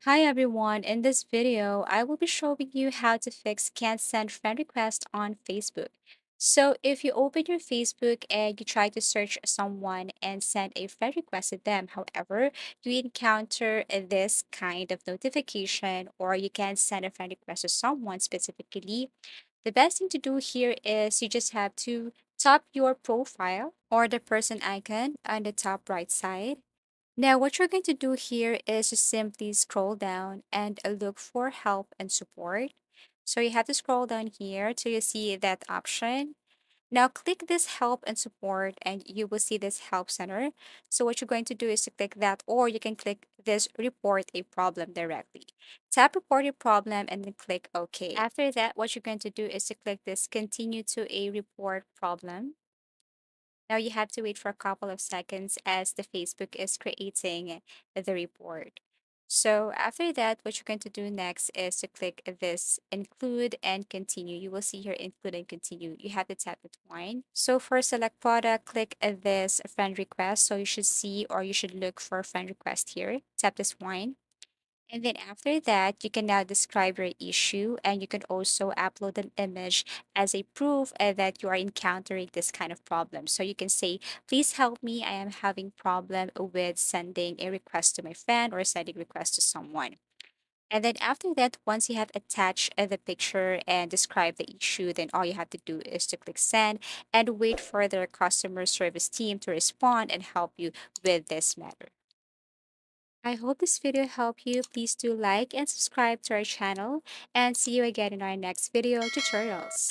Hi everyone, in this video, I will be showing you how to fix can't send friend request on Facebook. So if you open your Facebook and you try to search someone and send a friend request to them, however, you encounter this kind of notification or you can't send a friend request to someone specifically, the best thing to do here is you just have to tap your profile or the person icon on the top right side. Now, what you're going to do here is just simply scroll down and look for help and support. So you have to scroll down here till you see that option. Now click this help and support and you will see this help center. So what you're going to do is to click that, or you can click this report a problem directly. Tap report a problem and then click OK. After that, what you're going to do is to click this continue to a report problem. Now you have to wait for a couple of seconds as the Facebook is creating the report. So after that, what you're going to do next is to click this include and continue. You will see here include and continue. You have to tap it one. So for select product, click this friend request. So you should see or you should look for friend request here. Tap this one. And then after that, you can now describe your issue and you can also upload an image as a proof that you are encountering this kind of problem. So you can say, please help me. I am having problem with sending a request to my friend or sending request to someone. And then after that, once you have attached the picture and describe the issue, then all you have to do is to click send and wait for their customer service team to respond and help you with this matter. I hope this video helped you. Please do like and subscribe to our channel and see you again in our next video tutorials.